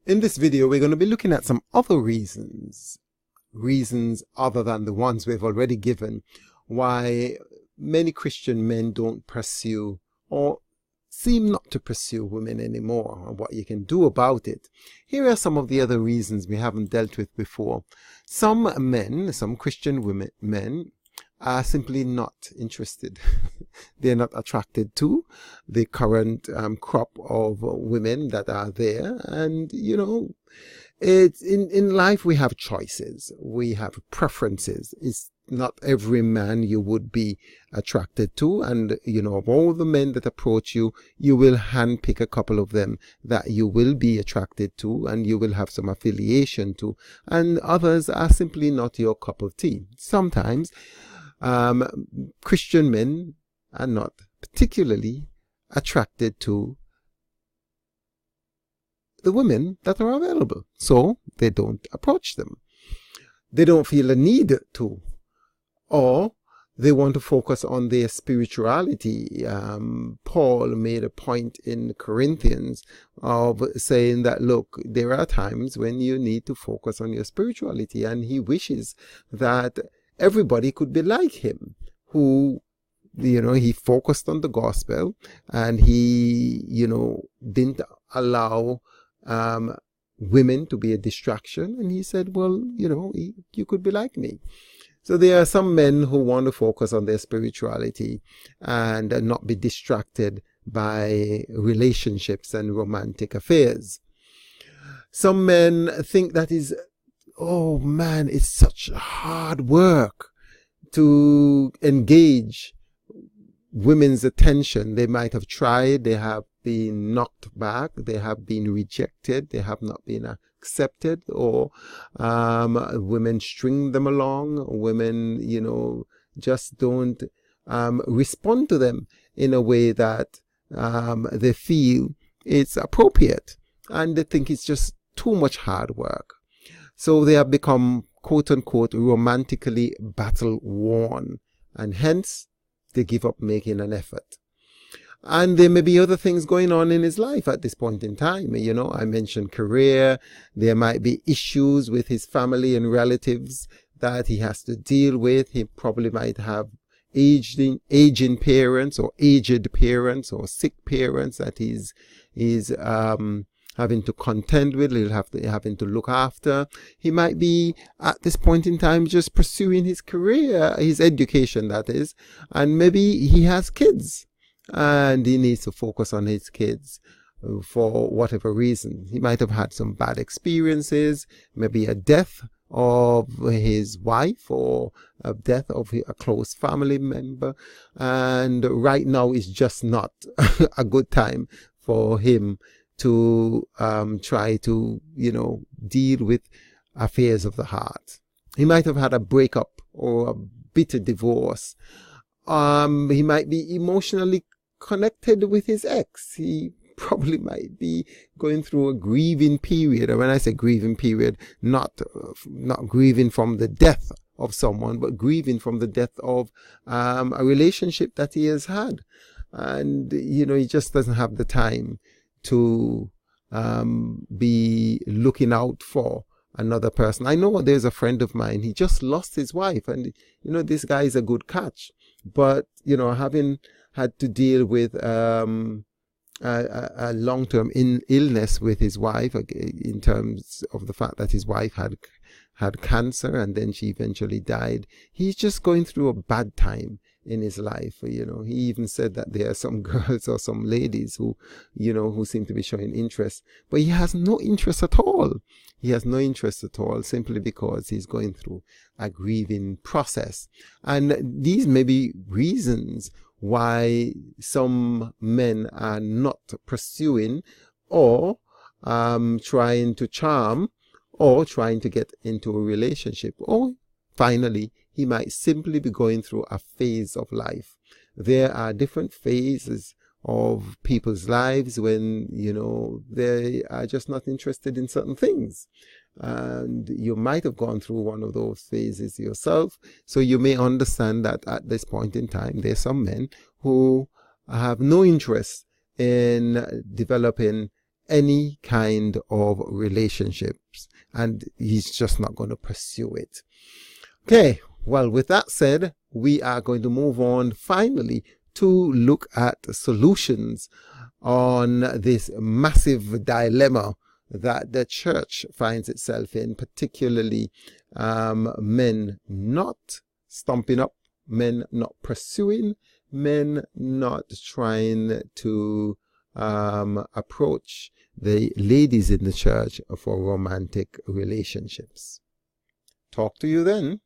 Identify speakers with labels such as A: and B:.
A: In this video, we're going to be looking at some other reasons other than the ones we've already given, why many Christian men don't pursue or seem not to pursue women anymore, and what you can do about it. Here are some of the other reasons we haven't dealt with before. Some men, some Christian men, are simply not interested. They're not attracted to the current crop of women that are there. And, you know, it's in life we have choices. We have preferences. It's not every man you would be attracted to. And, you know, of all the men that approach you, you will handpick a couple of them that you will be attracted to and you will have some affiliation to. And others are simply not your cup of tea. Sometimes Christian men are not particularly attracted to the women that are available, so they don't approach them. They don't feel a need to, or they want to focus on their spirituality. Paul made a point in Corinthians of saying that, look, there are times when you need to focus on your spirituality, and he wishes that everybody could be like him, who, you know, he focused on the gospel and he, you know, didn't allow women to be a distraction. And he said, well, you know, you could be like me. So there are some men who want to focus on their spirituality and not be distracted by relationships and romantic affairs. Some men think that is, oh man, it's such hard work to engage women's attention. They might have tried, they have been knocked back, they have been rejected, they have not been accepted, or women string them along, women, you know, just don't respond to them in a way that they feel it's appropriate, and they think it's just too much hard work. So they have become, quote unquote, romantically battle worn, and hence they give up making an effort. And there may be other things going on in his life at this point in time. You know, I mentioned career. There might be issues with his family and relatives that he has to deal with. He probably might have aging parents or aged parents or sick parents that he's having to contend with, having to look after. He might be at this point in time just pursuing his career, his education, that is, and maybe he has kids and he needs to focus on his kids for whatever reason. He might have had some bad experiences, maybe a death of his wife or a death of a close family member, and right now is just not a good time for him to try to, you know, deal with affairs of the heart. He might have had a breakup or a bitter divorce. He might be emotionally connected with his ex. He probably might be going through a grieving period. And when I say grieving period, not grieving from the death of someone, but grieving from the death of a relationship that he has had. And, you know, he just doesn't have the time to be looking out for another person. I know there's a friend of mine, he just lost his wife, and, you know, this guy is a good catch, but, you know, having had to deal with a long-term illness with his wife, in terms of the fact that his wife had cancer and then she eventually died. He's just going through a bad time in his life. You know, he even said that there are some girls or some ladies who, you know, who seem to be showing interest, but he has no interest at all. He has no interest at all, simply because he's going through a grieving process. And these may be reasons why some men are not pursuing or trying to charm or trying to get into a relationship. Or finally, he might simply be going through a phase of life. There are different phases of people's lives when, you know, they are just not interested in certain things. And you might have gone through one of those phases yourself. So you may understand that at this point in time, there's some men who have no interest in developing any kind of relationships, and he's just not going to pursue it. Okay, well, with that said, we are going to move on finally to look at solutions on this massive dilemma that the church finds itself in, particularly men not stumping up, men not pursuing, men not trying to approach the ladies in the church for romantic relationships. Talk to you then.